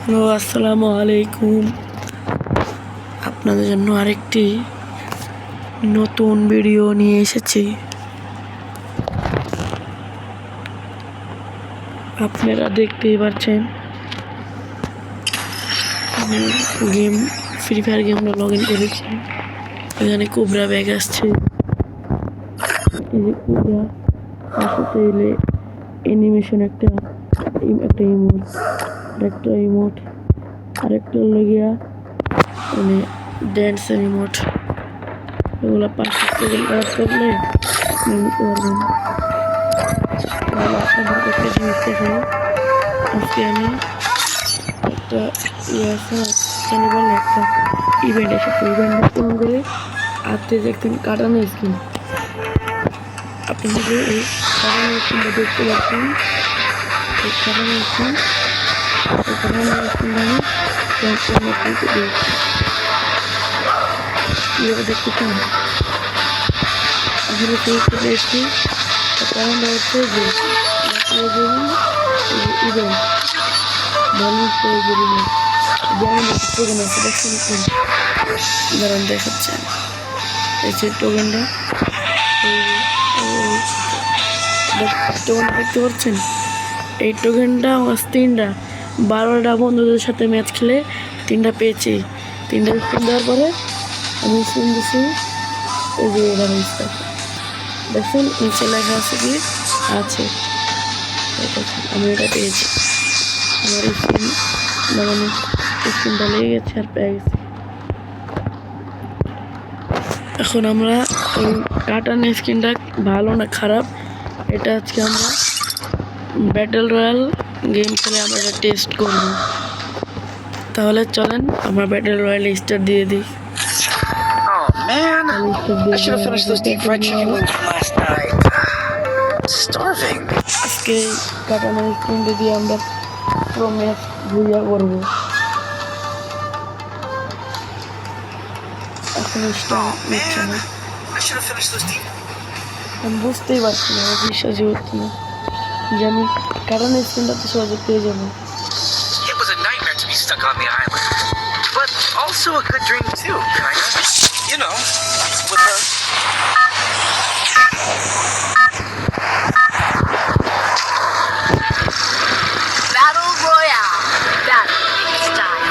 Hello, আসসালামু আলাইকুম। আপনাদের জন্য আরেকটি নতুন ভিডিও নিয়ে এসেছি। আপনারা দেখতেই পাচ্ছেন গেম ফ্রি ফায়ার গেমটা লগ ইন করেছি। এখানে কোবরা ব্যাগ আসছে, এই যে কোবরা, তার সাথে এলে অ্যানিমেশন একটা ইমোট, আরেকটা হলো গিয়া মানে ড্যান্সের ইমোট। এগুলো 5 কাজ করলে নিতে পারবেন। আপনাদের একটা জিনিস দেখাই। আজকে আমি একটা বলে একটা ইভেন্ট এসেছে। ইভেন্টটা ফোন করে আপনি দেখতেন কাটানো স্কিন। আপনি যদি এই কাটানো স্কিনটা দেখতে পাচ্ছেন, এই কাটানো স্কিন আমি দিয়েছি। কীভাবে দেখতে চান? আসলে সেই চলে এসেছি। কারণটা হচ্ছে যে ইভেন্ট ব্যালেন্স করে বেরিয়ে যেমন টোকেন আছে দেখছেন, উদাহরণ দেখাচ্ছে। এই যে টোকেনটা দেখতে পাচ্ছেন, এই টোকেনটা আমার 3টা 12টা বন্ধুদের সাথে ম্যাচ খেলে 3টা পেয়েছি। 3টা স্পিন দেওয়ার পরে আমি স্পিন দিচ্ছি। এই যে দেখছেন নিচে লেখা আছে কি আছে, আমি এটা পেয়েছি। আমার স্কিন লাগানো স্কিনটা লেগে গেছে আর পেয়ে গেছি। এখন আমরা এই কাটানো স্কিনটা ভালো না খারাপ এটা আজকে আমরা ব্যাটেল রয়্যাল গেম খেলে আমরা এটা টেস্ট করব। তাহলে চলেন আমরা ব্যাটেল রয়্যাল স্টার দিয়ে দিই। Oh man, I should have finished those deep fried chicken wings from last night. Starving. আজকে কাটানো স্কিন দিয়ে আমরা পুরো ম্যাচ ঘুরিয়া করবো। এখন নিচ্ছে না, I should have finished those deep. আমি বুঝতেই পারছি না, আমার বিশ্বাসই হচ্ছে না যে আমি কাটানো স্কিনটা তো সহজে পেয়ে যাবো। It was a nightmare to be stuck on the island, but also a good dream too, kinda. You know, with her. Battle Royale. That is style.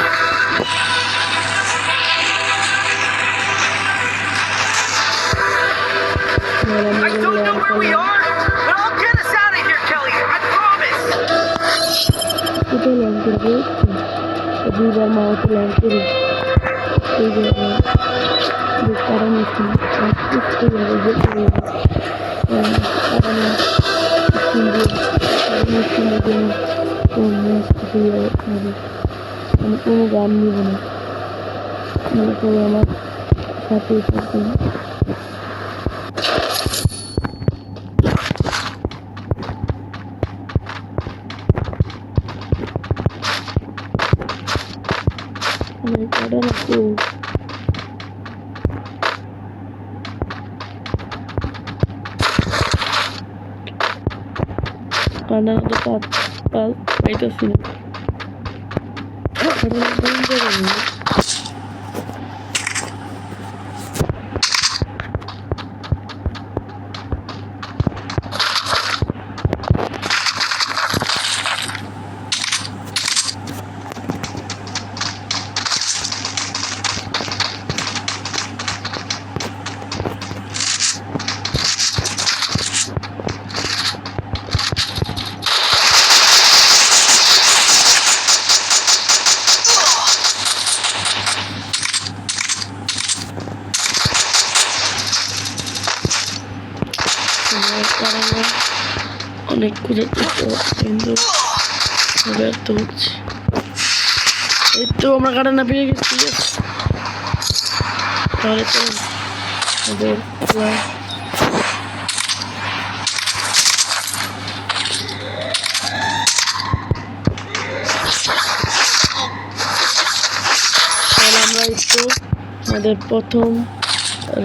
I don't know where we are, but I'll get us out of here, Kelly. I promise. কোথায় land করবো? দুইবার মাউথে land করি এই জায়গায় যে কারণ skin আমি কোনো গান নিব না, মনে করি আমার সাথে সাথে আমি কাটানো কাটানো তো পাইতেছি না। অনেক খুঁজে কিন্তু ব্যর্থ হচ্ছে। এই তো আমরা কাটানা পেয়ে গেছি। তাহলে চলুন আমরা একটু আমাদের প্রথম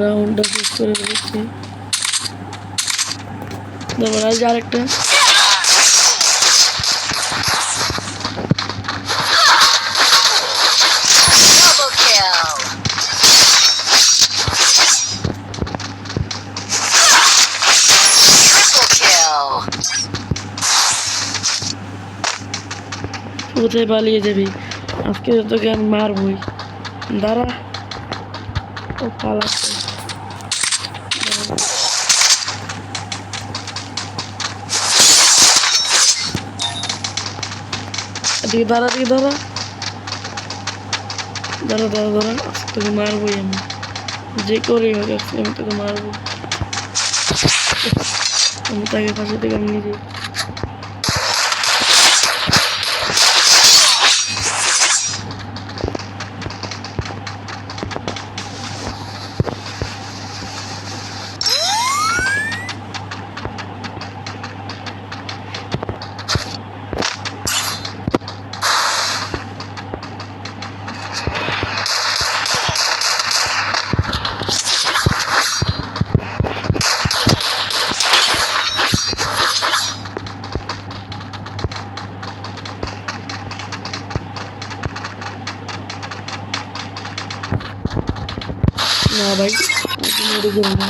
রাউন্ডটা শেষ করে ফেলেছি। তারপর আজ আরেকটা কোথায় পালিয়ে যাবি? আজকে তো তোকে আমি মারবই। দাঁড়া, ও পালাচ্ছে। এদিকে দাঁড়া, দিকে দাঁড়া, দাঁড়া দাঁড়া দাঁড়া, আজকে তোকে মারবই আমি, যে করেই হোক আজকে আমি তোকে মারবো। আমি তাকে পাশে থেকে আমি নিজে না ভাই, আমাকে মেরে দেবে না,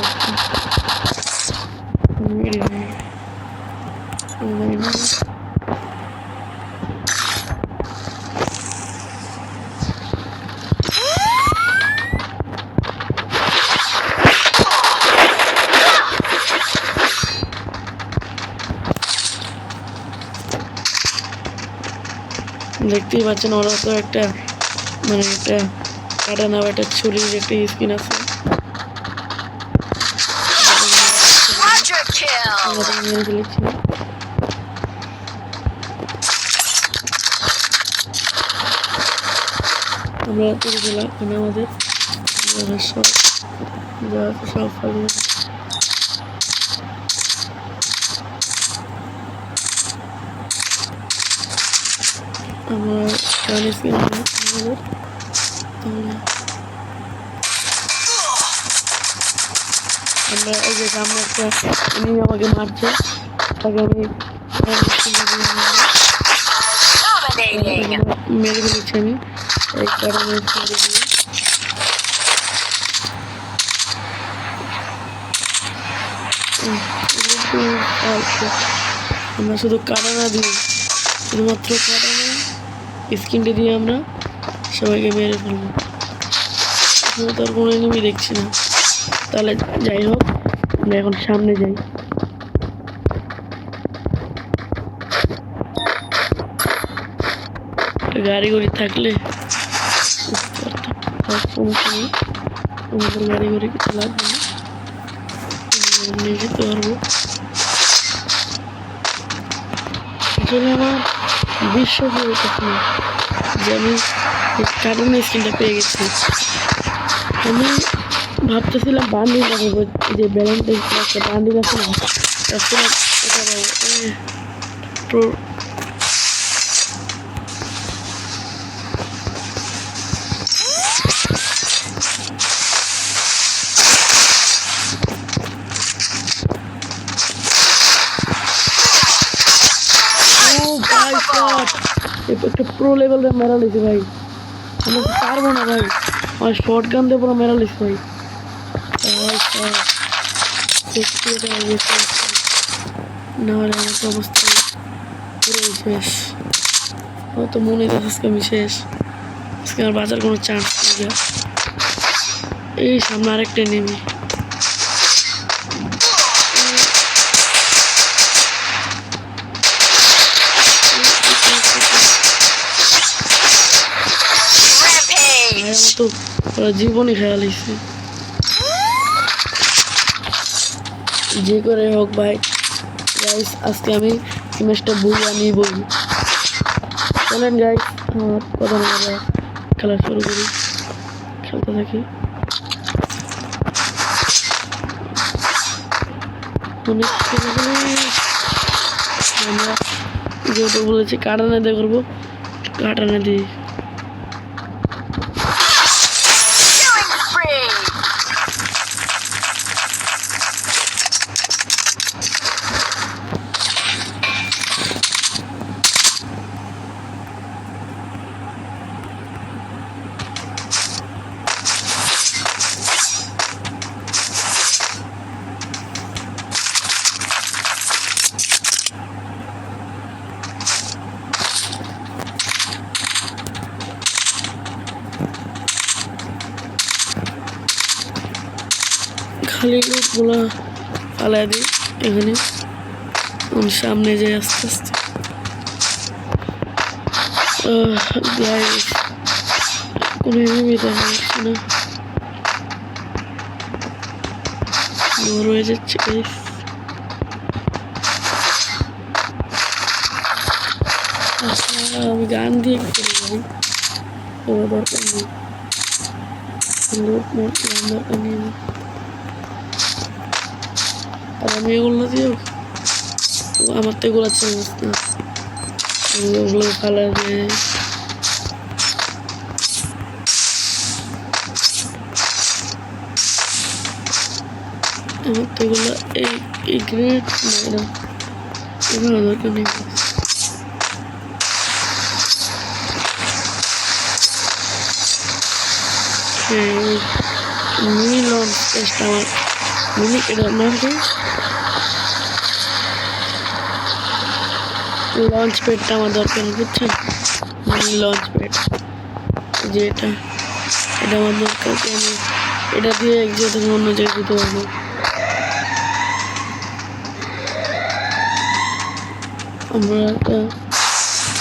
মেরে দেবে না। দেখতেই পাচ্ছেন ওরা তো একটা মানে একটা কাটানা বা একটা ছুরির একটা স্কিন আছে। Quadra kill. আমরা মেরে ফেলেছি। আমরা তুলে দিলাম এখানে আমাদের সব যা আছে সব ফালিয়ে আমরা গানের স্কিন আমাদের তাহলে আমরা এই যে সামনে একটা উনি আমাকে মারছে, তাকে আমি Dominating. মেরে ফেলেছি আমি এই কারণে আমরা শুধু কাটানা দিই, শুধুমাত্র কাটানা স্কিনটি দিয়ে আমরা সবাইকে মেরে ফেলবো। তার কোনো এনিমি দেখছি না। তাহলে যাই হোক, আমরা এখন সামনে যাই। গাড়ি ঘড়ি থাকলে সমস্যা নেই, আমাদের গাড়ি ঘড়ি কিছু লাগবে না, নিয়ে যেতে পারবো। আসলে আমার বিশ্বাস হইতেছে না যে আমি কার্টুন স্ক্রিনটা পেয়ে গেছি। আমি ভাবতেছিলাম বান্ডিল পাবো, যে ব্যালেন্টাইন একটা বান্ডিল আছে না, ভাবছিলাম এটা পাবো। একটা প্রো লেভেলের মেরা লিখি ভাই, আমরা তো পারবো না ভাই, আমার শর্ট গান দিয়ে পুরো মেরা লিখি ভাই। না হলে আমার তো অবস্থা পুরো শেষ, আমার তো মনে হয় আজকে আমি শেষ, আজকে আমার বাজার কোনো চান্স নেই। এই সামনে আরেকটা নেমে তো জীবনই খেয়াল হয়েছে। যে করে হোক ভাই গাইস, আজকে আমি ম্যাচটা বুঝে নিবই। চলেন গাইস, আমার কথা আমরা খেলা শুরু করি, খেলতে থাকি। অনেক আমরা যেহেতু বলেছি কাটানা দিয়ে করবো, কাটানা দিয়ে খালি লোকগুলা পালাই দিই এখানে সামনে যাই আস্তে আস্তে গাইস কোনো এনিমি দেখা যাচ্ছে না বড় হয়ে যাচ্ছে গাইস আমি গান দিয়ে করে যাই কোনো দরকার নেই লোক মরতে দরকার নেই আর আমি এগুলো দিয়ে আমার তো এগুলো চান্স না ওগুলো কালার দিয়ে আমার তো এগুলো এই গ্রেড না এগুলো দরকার নেই মিনি লঞ্চ টেস্ট আমার মিনি এটা মারবে লঞ্চ প্যাডটা আমার দরকার বুঝছেন মিনি লঞ্চ প্যাড যে এটা আমার দরকার আমি এটা দিয়ে এক জায়গা থেকে অন্য জায়গায় দিতে পারবো আমরা একটা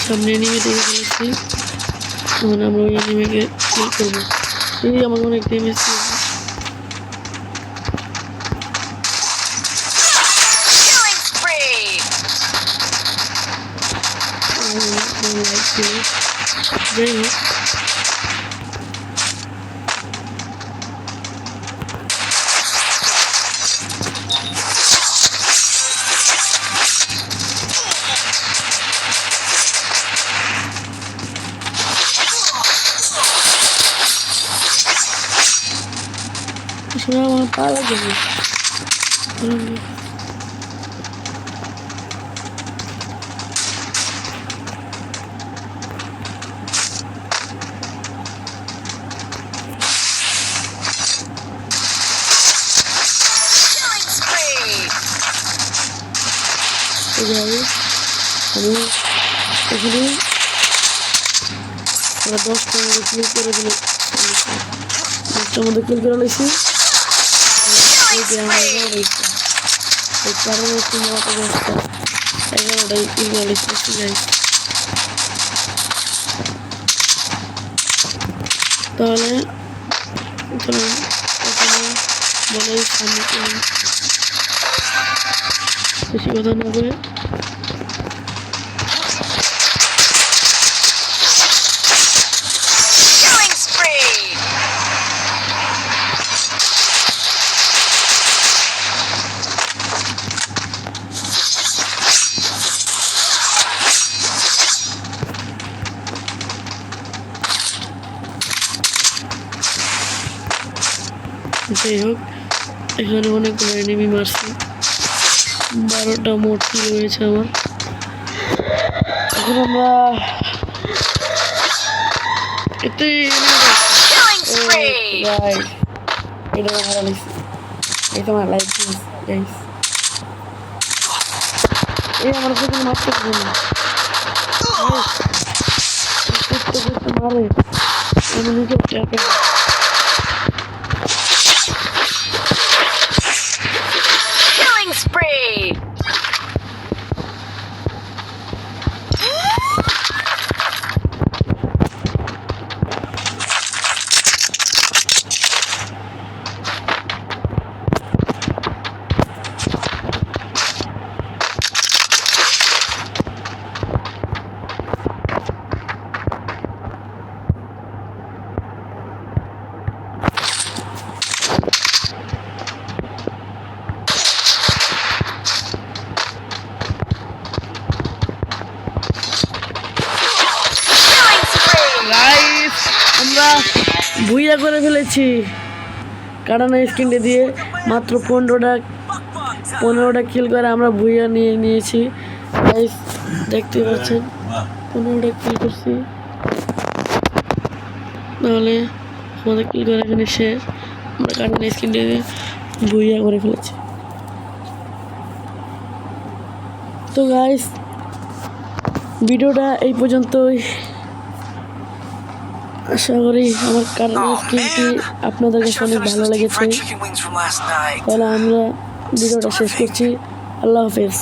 সামনে এনিমি দেখে ফেলেছি এখন আমরা ওই এনিমিকে কিল করবো এই আমাকে অনেক ড্যামেজ Killing spree. যাই হোক আসলে আমার পা লাগে না Killing spree. আমি এখানে 10টার মধ্যে ক্লিক করে দিলে 10টার মধ্যে ক্লিক করে নিয়েছি এই যে আমার 11 রয়েছে এই কারণে অবস্থা 11টাই ক্লিক করে নিয়েছি গাইস তাহলে চলুন এখানে বলে সামনে বেশি কথা না করে Killing spree. যাই হোক এখানে অনেকগুলো এনিমি মারছি 12টা মূর্তি রয়েছে আমার এখন আমরা এতে Killing spree. এটা ভালো লাগছে এটা আমার লাইক গাইস এই আমার সাথে মারতে পারবে না মারে আমি নিজে ট্যাপে Killing spree. গাইস আমরা ভুইয়া করে ফেলেছি কাটানা স্ক্রিনটা দিয়ে মাত্র 15টা কিল করে আমরা ভুইয়া নিয়েছি গাইস দেখতে পাচ্ছেন 15টা কিল করছি নাহলে আমাদের কিল করে এখানে শেষ আমরা কাটানা স্ক্রিনটা দিয়ে ভুইয়া করে ফেলেছি তো গাইস ভিডিওটা এই পর্যন্তই আশা করি আমার কারণ Oh স্ক্রিনটি man, আপনাদের I কাছে should have অনেক finished ভালো those deep লেগেছে। fried chicken wings from last night. তাহলে আমরা ভিডিওটা শেষ করছি। আল্লাহ হাফেজ।